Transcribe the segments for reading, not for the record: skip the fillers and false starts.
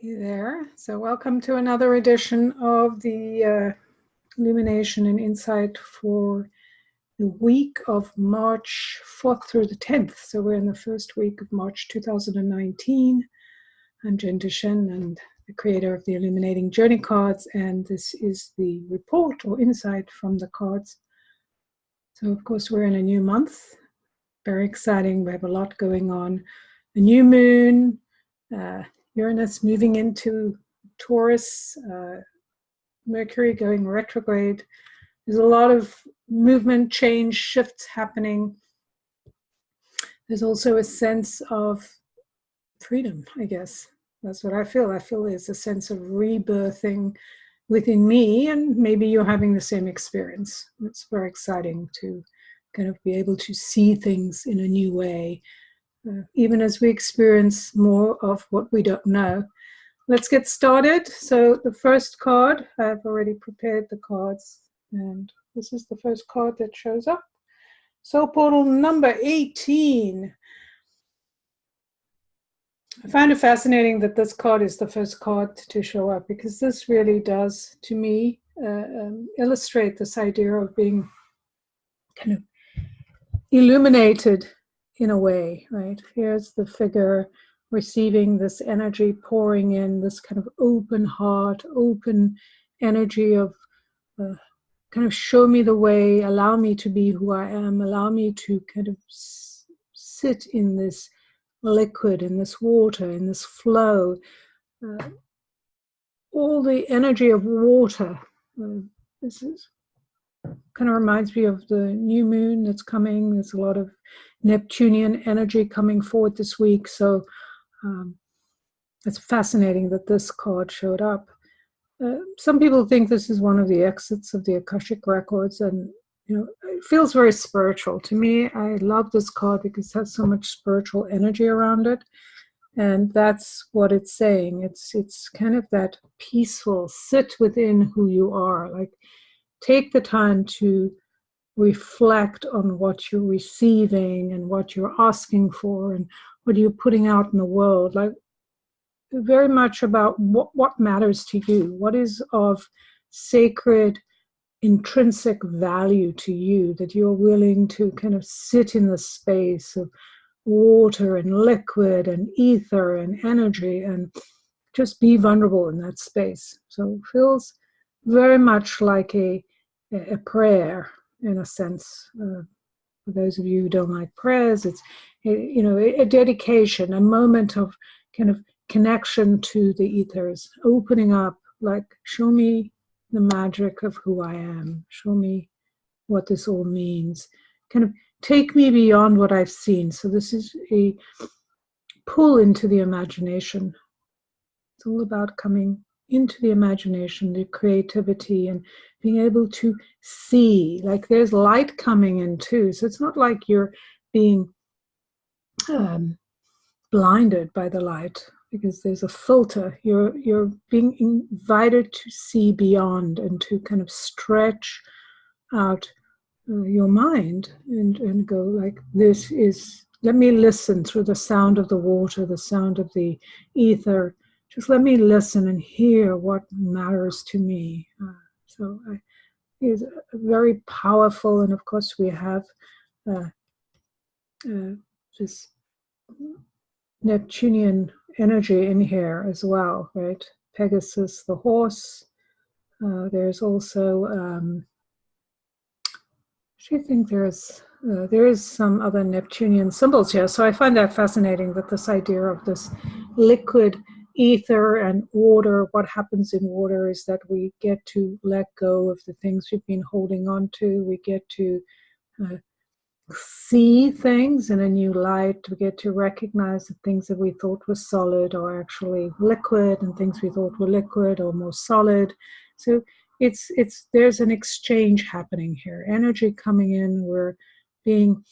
Hey there. So welcome to another edition of the Illumination and Insight for the week of March 4th through the 10th. So we're in the first week of March 2019. I'm Jen Duchen and the creator of the Illuminating Journey Cards, and this is the report or insight from the cards. So of course we're in a new month. Very exciting. We have a lot going on. A new moon, Uranus moving into Taurus, Mercury going retrograde. There's a lot of movement, change, shifts happening. There's also a sense of freedom, I guess. That's what I feel. I feel there's a sense of rebirthing within me, and maybe you're having the same experience. It's very exciting to kind of be able to see things in a new way, even as we experience more of what we don't know. Let's get started. So the first card, I've already prepared the cards, and this is the first card that shows up. Soul Portal number 18. I find it fascinating that this card is the first card to show up, because this really does, to me, illustrate this idea of being kind of illuminated in a way, right? Here's the figure receiving this energy pouring in, this kind of open heart, open energy of kind of show me the way, allow me to be who I am, allow me to kind of sit in this liquid, in this water, in this flow. All the energy of water. This is kind of reminds me of the new moon that's coming. There's a lot of Neptunian energy coming forward this week. So it's fascinating that this card showed up. Some people think this is one of the exits of the Akashic records, and it feels very spiritual to me. I love this card because it has so much spiritual energy around it, and that's what it's saying. It's kind of that peaceful, sit within who you are. Like, take the time to reflect on what you're receiving and what you're asking for and what you're putting out in the world. Like, very much about what matters to you, what is of sacred, intrinsic value to you, that you're willing to kind of sit in the space of water and liquid and ether and energy and just be vulnerable in that space. So it feels very much like a prayer, in a sense. For those of you who don't like prayers, it's a dedication, a moment of kind of connection to the ethers, opening up, like, show me the magic of who I am, show me what this all means, kind of take me beyond what I've seen. So this is a pull into the imagination. It's all about coming into the imagination, the creativity, and being able to see. Like, there's light coming in too, so it's not like you're being blinded by the light, because there's a filter. You're being invited to see beyond and to kind of stretch out your mind and go like, this is, let me listen through the sound of the water, the sound of the ether. Just let me listen and hear what matters to me. So it's very powerful. And of course we have this Neptunian energy in here as well, right? Pegasus, the horse. There's also, I think there is some other Neptunian symbols here. So I find that fascinating, that this idea of this liquid ether and water, what happens in water is that we get to let go of the things we've been holding on to. We get to see things in a new light. We get to recognize that things that we thought were solid are actually liquid, and things we thought were liquid are more solid. So there's an exchange happening here, energy coming in. We're being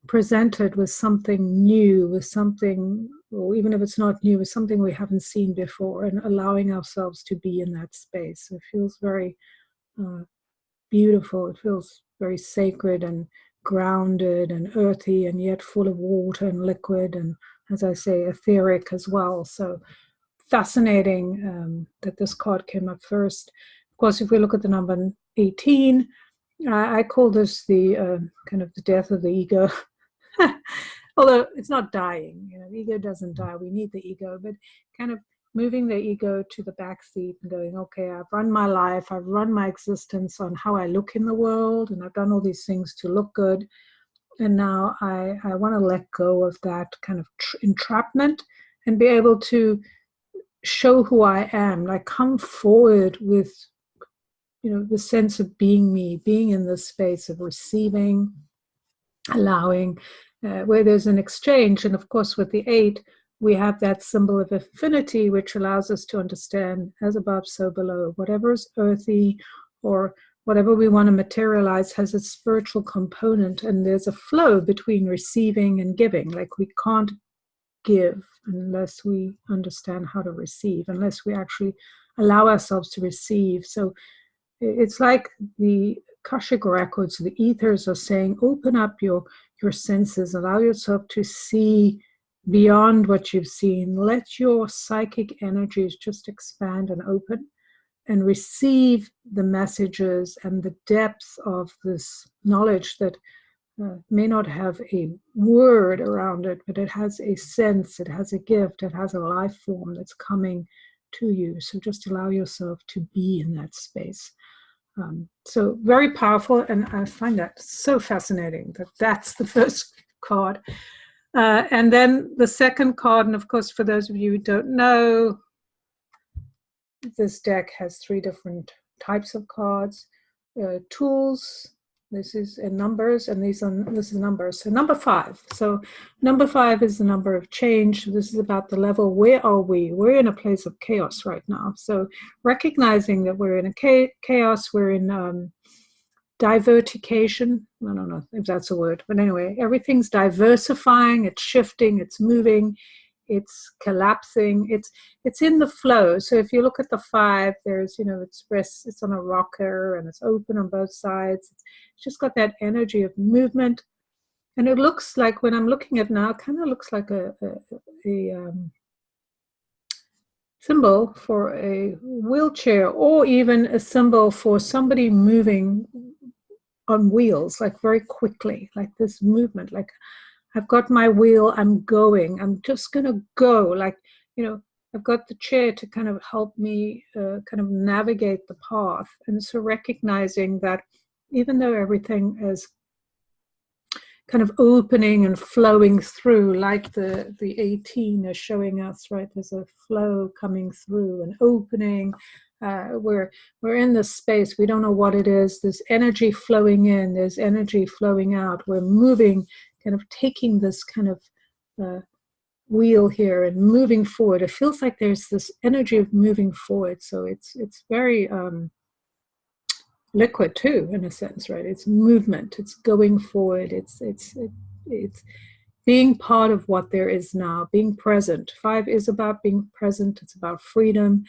presented with something new, with something, or even if it's not new, with something we haven't seen before, and allowing ourselves to be in that space. It feels very beautiful. It feels very sacred and grounded and earthy, and yet full of water and liquid, and, as I say, etheric as well. So fascinating that this card came up first. Of course, if we look at the number 18, I call this the kind of the death of the ego. Although it's not dying, you know, the ego doesn't die. We need the ego, but kind of moving the ego to the back seat and going, okay, I've run my life, I've run my existence on how I look in the world, and I've done all these things to look good. And now I want to let go of that kind of entrapment and be able to show who I am, like come forward with, you know, the sense of being me, being in this space of receiving, allowing, where there's an exchange. And of course, with the 8, we have that symbol of infinity, which allows us to understand as above, so below. Whatever is earthy or whatever we want to materialize has a spiritual component, and there's a flow between receiving and giving. Like we can't give unless we understand how to receive, unless we actually allow ourselves to receive. So it's like the Akashic records, the ethers are saying, open up your senses, allow yourself to see beyond what you've seen. Let your psychic energies just expand and open and receive the messages and the depth of this knowledge that may not have a word around it, but it has a sense, it has a gift, it has a life form that's coming to you. So just allow yourself to be in that space. So very powerful, and I find that so fascinating that that's the first card. And then the second card, and of course, for those of you who don't know, this deck has 3 different types of cards. Tools, this is in numbers, and this is numbers. So number 5. So number 5 is the number of change. This is about the level. Where are we? We're in a place of chaos right now. So recognizing that we're in a chaos, we're in divertication. I don't know if that's a word, but anyway, everything's diversifying, it's shifting, it's moving, it's collapsing, it's in the flow. So if you look at the 5, there's, you know, it's on a rocker and it's open on both sides. It's just got that energy of movement, and it looks like, when I'm looking at now, it kind of looks like a symbol for a wheelchair, or even a symbol for somebody moving on wheels, like very quickly, like this movement, like I've got my wheel, I'm going, I'm just going to go, like, you know, I've got the chair to kind of help me kind of navigate the path. And so recognizing that even though everything is kind of opening and flowing through, like the 18 is showing us, right? There's a flow coming through and opening. We're in this space. We don't know what it is. There's energy flowing in. There's energy flowing out. We're moving, kind of taking this kind of wheel here and moving forward. It feels like there's this energy of moving forward. So it's very liquid too, in a sense, right? It's movement. It's going forward. It's being part of what there is now, being present. 5 is about being present. It's about freedom.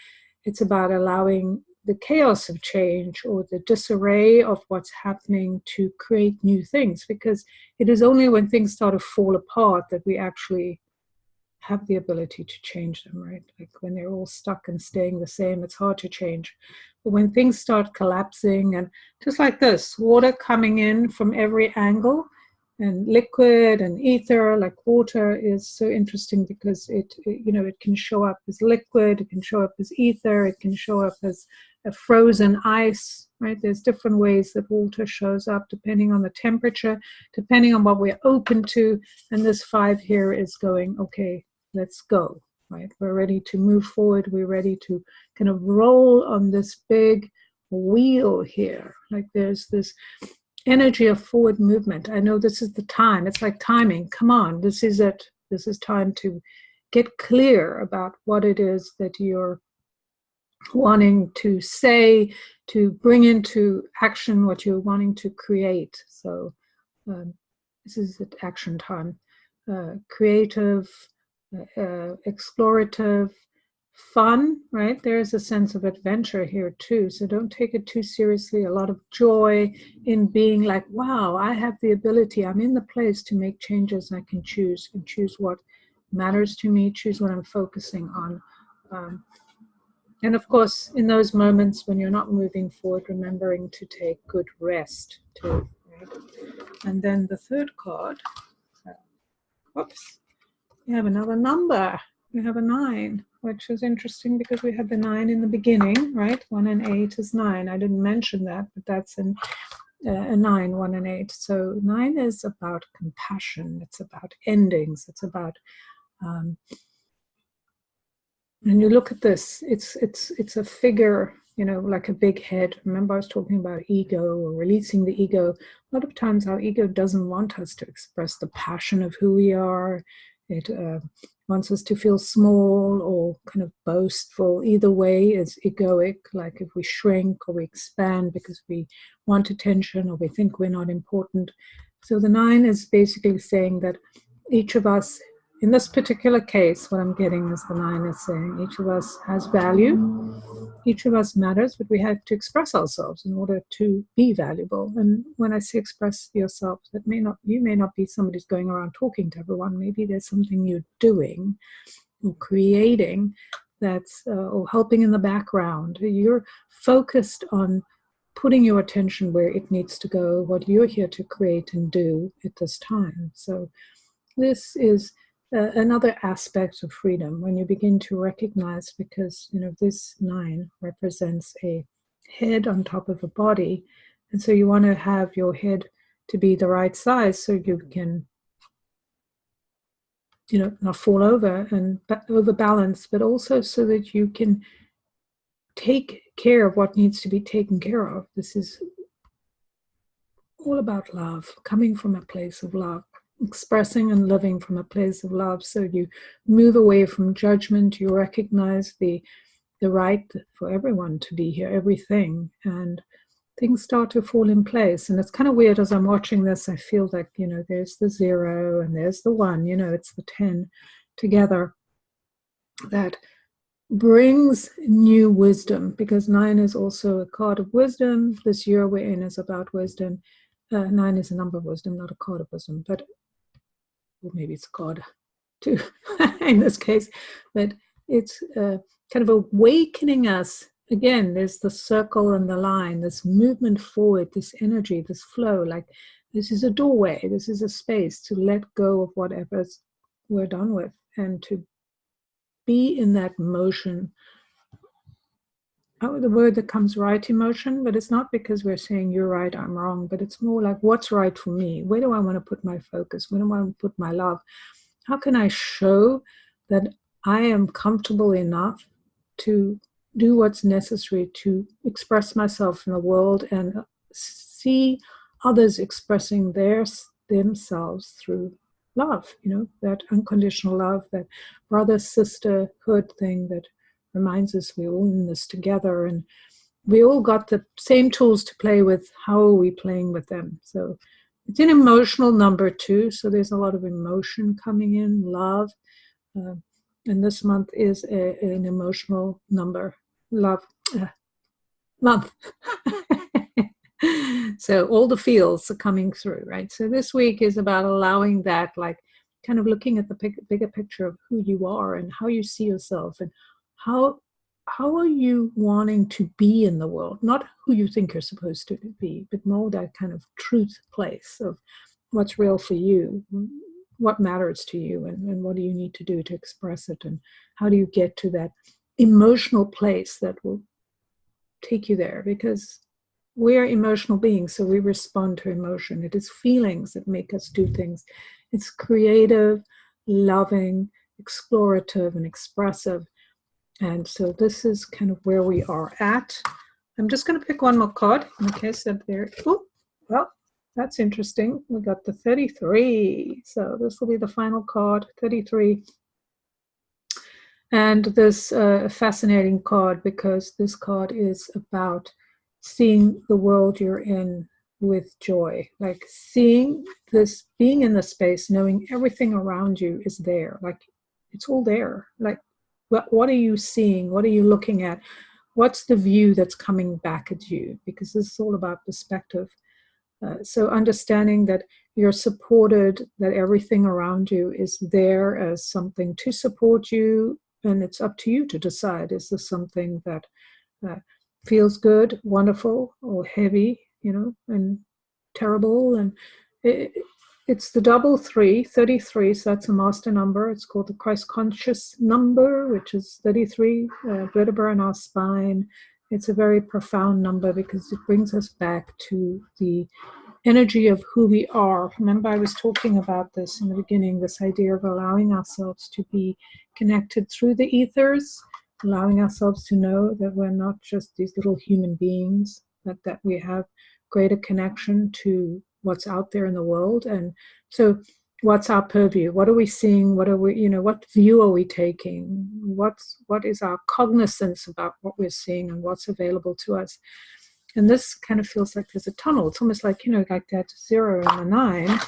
It's about allowing the chaos of change or the disarray of what's happening to create new things, because it is only when things start to fall apart that we actually have the ability to change them, right? Like when they're all stuck and staying the same, it's hard to change. But when things start collapsing, and just like this, water coming in from every angle, and liquid and ether, like water is so interesting because it you know, it can show up as liquid, it can show up as ether, it can show up as a frozen ice, right? There's different ways that water shows up depending on the temperature, depending on what we're open to. And this 5 here is going, okay, let's go, right? We're ready to move forward. We're ready to kind of roll on this big wheel here. Like there's this energy of forward movement. I know this is the time. It's like timing. Come on, this is it. This is time to get clear about what it is that you're wanting to say, to bring into action what you're wanting to create. So this is at action time. Creative, explorative, fun, right? There's a sense of adventure here too. So don't take it too seriously. A lot of joy in being like, wow, I have the ability. I'm in the place to make changes. I can choose what matters to me, choose what I'm focusing on. And of course, in those moments when you're not moving forward, remembering to take good rest too. Right? And then the third card, whoops, we have another number. We have a 9, which is interesting because we had the 9 in the beginning, right? 1 and 8 is 9. I didn't mention that, but that's a 9, 1 and 8. So 9 is about compassion. It's about endings. It's about and you look at this, it's a figure, you know, like a big head. Remember I was talking about ego or releasing the ego. A lot of times our ego doesn't want us to express the passion of who we are. It wants us to feel small or kind of boastful. Either way is egoic, like if we shrink or we expand because we want attention or we think we're not important. So the 9 is basically saying that each of us, in this particular case, what I'm getting is the 9 is saying each of us has value, each of us matters, but we have to express ourselves in order to be valuable. And when I say express yourself, you may not be somebody who's going around talking to everyone. Maybe there's something you're doing or creating that's or helping in the background. You're focused on putting your attention where it needs to go, what you're here to create and do at this time. So this is another aspect of freedom when you begin to recognize, because you know this 9 represents a head on top of a body, and so you want to have your head to be the right size so you can, you know, not fall over and overbalance, but also so that you can take care of what needs to be taken care of. This is all about love, coming from a place of love, expressing and living from a place of love. So you move away from judgment, you recognize the right for everyone to be here, everything, and things start to fall in place. And it's kind of weird as I'm watching this, I feel like, you know, there's the 0 and there's the 1, you know, it's the 10 together that brings new wisdom, because 9 is also a card of wisdom. This year we're in is about wisdom. 9 is a number of wisdom, not a card of wisdom, but or maybe it's a card too in this case, but it's kind of awakening us. Again, there's the circle and the line, this movement forward, this energy, this flow, like this is a doorway, this is a space to let go of whatever we're done with and to be in that motion. The word that comes right emotion, but it's not because we're saying you're right, I'm wrong, but it's more like what's right for me? Where do I want to put my focus? Where do I want to put my love? How can I show that I am comfortable enough to do what's necessary to express myself in the world and see others expressing themselves through love, you know, that unconditional love, that brother sisterhood thing that reminds us we're all in this together and we all got the same tools to play with. How are we playing with them? So it's an emotional number too, so there's a lot of emotion coming in, love, and this month is an emotional number, love month. So all the feels are coming through, right? So this week is about allowing that, like kind of looking at the bigger picture of who you are and how you see yourself and how are you wanting to be in the world, not who you think you're supposed to be, but more that kind of truth place of what's real for you, what matters to you, and what do you need to do to express it, and how do you get to that emotional place that will take you there, because we're emotional beings, so we respond to emotion. It is feelings that make us do things. It's creative, loving, explorative, and expressive. And so this is kind of where we are at. I'm just going to pick one more card in case that there. Oh, well, that's interesting. We got the 33. So this will be the final card, 33. And this fascinating card, because this card is about seeing the world you're in with joy, like seeing this, being in the space, knowing everything around you is there, like it's all there. Like, what are you seeing? What are you looking at? What's the view that's coming back at you? Because this is all about perspective. So understanding that you're supported, that everything around you is there as something to support you, And it's up to you to decide, is this something that feels good, wonderful, or heavy, and terrible? And it's the double 3, 33, so that's a master number. It's called the Christ conscious number, which is 33 vertebra in our spine. It's a very profound number because it brings us back to the energy of who we are. Remember, I was talking about this in the beginning, this idea of allowing ourselves to be connected through the ethers, allowing ourselves to know that we're not just these little human beings, but that we have greater connection to what's out there in the world. And so what's our purview? What are we seeing? What are we, what view are we taking? What is our cognizance about what we're seeing and what's available to us? And this kind of feels like there's a tunnel. It's almost like, like that 0 and the 9.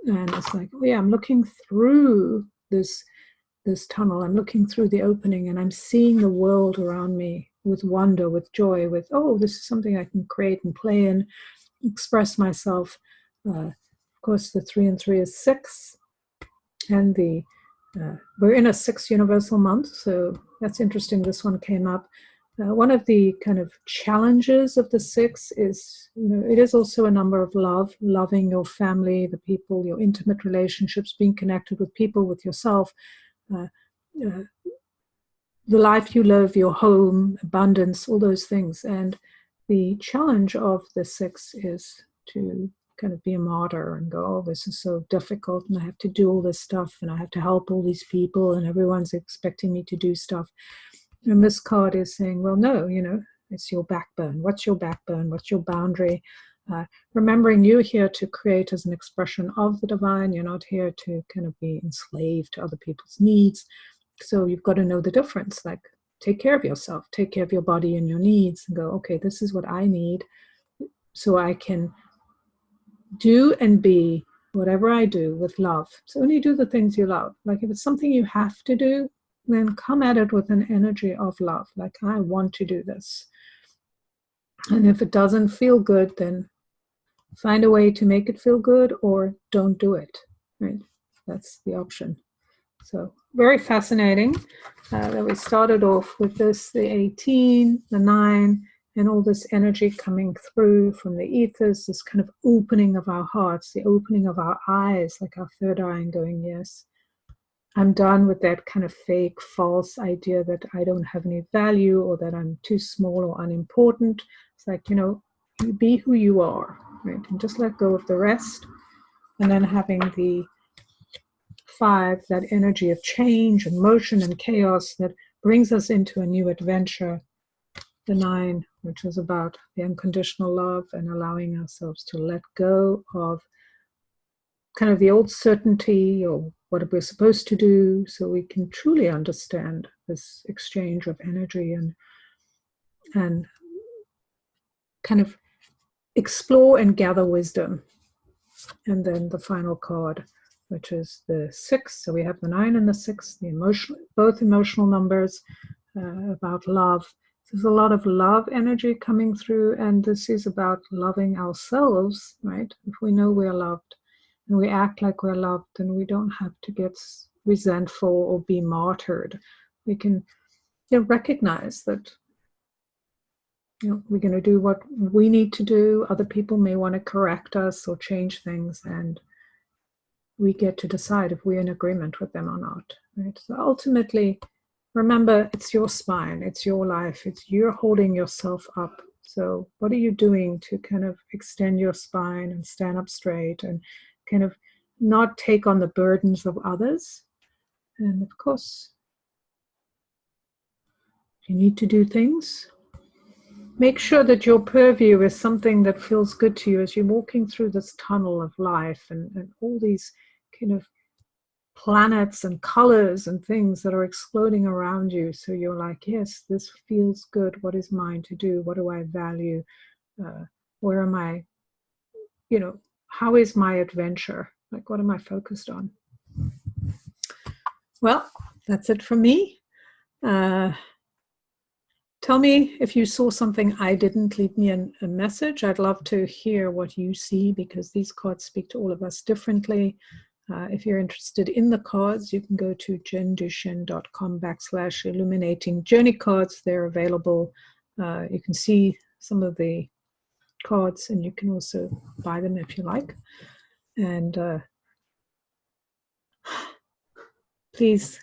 And it's like, oh yeah, I'm looking through this tunnel. I'm looking through the opening and I'm seeing the world around me with wonder, with joy, with, oh, this is something I can create and play in, express myself. Of course, the 3 and 3 is 6. And we're in a 6 universal month. So that's interesting. This one came up. One of the kind of challenges of the 6 is, it is also a number of love, loving your family, the people, your intimate relationships, being connected with people, with yourself, the life you live, your home, abundance, all those things. And the challenge of the 6 is to kind of be a martyr and go, oh, this is so difficult and I have to do all this stuff and I have to help all these people and everyone's expecting me to do stuff. And this card is saying, well, no, it's your backbone. What's your backbone? What's your boundary? Remembering you're here to create as an expression of the divine. You're not here to kind of be enslaved to other people's needs. So you've got to know the difference. Like, take care of yourself, take care of your body and your needs, and go, okay, this is what I need so I can do and be whatever I do with love. So only do the things you love. Like if it's something you have to do, then come at it with an energy of love. Like, I want to do this. And if it doesn't feel good, then find a way to make it feel good or don't do it. Right? That's the option. So very fascinating that we started off with this, the 18, the 9, and all this energy coming through from the ethers, this kind of opening of our hearts, the opening of our eyes, like our third eye, and going, yes, I'm done with that kind of fake, false idea that I don't have any value or that I'm too small or unimportant. It's like, you be who you are, right? And just let go of the rest. And then having the 5, that energy of change and motion and chaos that brings us into a new adventure. The 9, which is about the unconditional love and allowing ourselves to let go of kind of the old certainty or what we're supposed to do, so we can truly understand this exchange of energy and kind of explore and gather wisdom. And then the final card, which is the 6. So we have the 9 and the 6, both emotional numbers, about love. There's a lot of love energy coming through, and this is about loving ourselves, right? If we know we're loved and we act like we're loved, then we don't have to get resentful or be martyred. We can recognize that we're going to do what we need to do. Other people may want to correct us or change things, and we get to decide if we're in agreement with them or not, right? So ultimately, remember, it's your spine, it's your life, you're holding yourself up. So what are you doing to kind of extend your spine and stand up straight and kind of not take on the burdens of others? And of course, if you need to do things, make sure that your purview is something that feels good to you as you're walking through this tunnel of life and all these kind of planets and colors and things that are exploding around you. So you're like, yes, this feels good. What is mine to do? What do I value? Where am I? How is my adventure? Like, what am I focused on? Well, that's it from me. Tell me if you saw something I didn't. Leave me a message. I'd love to hear what you see, because these cards speak to all of us differently. If you're interested in the cards, you can go to jendushen.com/illuminating journey cards. They're available. You can see some of the cards, and you can also buy them if you like. And please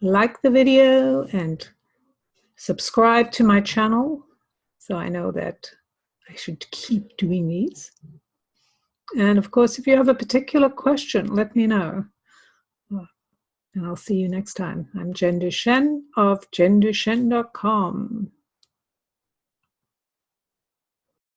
like the video and subscribe to my channel so I know that I should keep doing these. And of course, if you have a particular question, let me know. And I'll see you next time. I'm Jen Dushen of jendushen.com.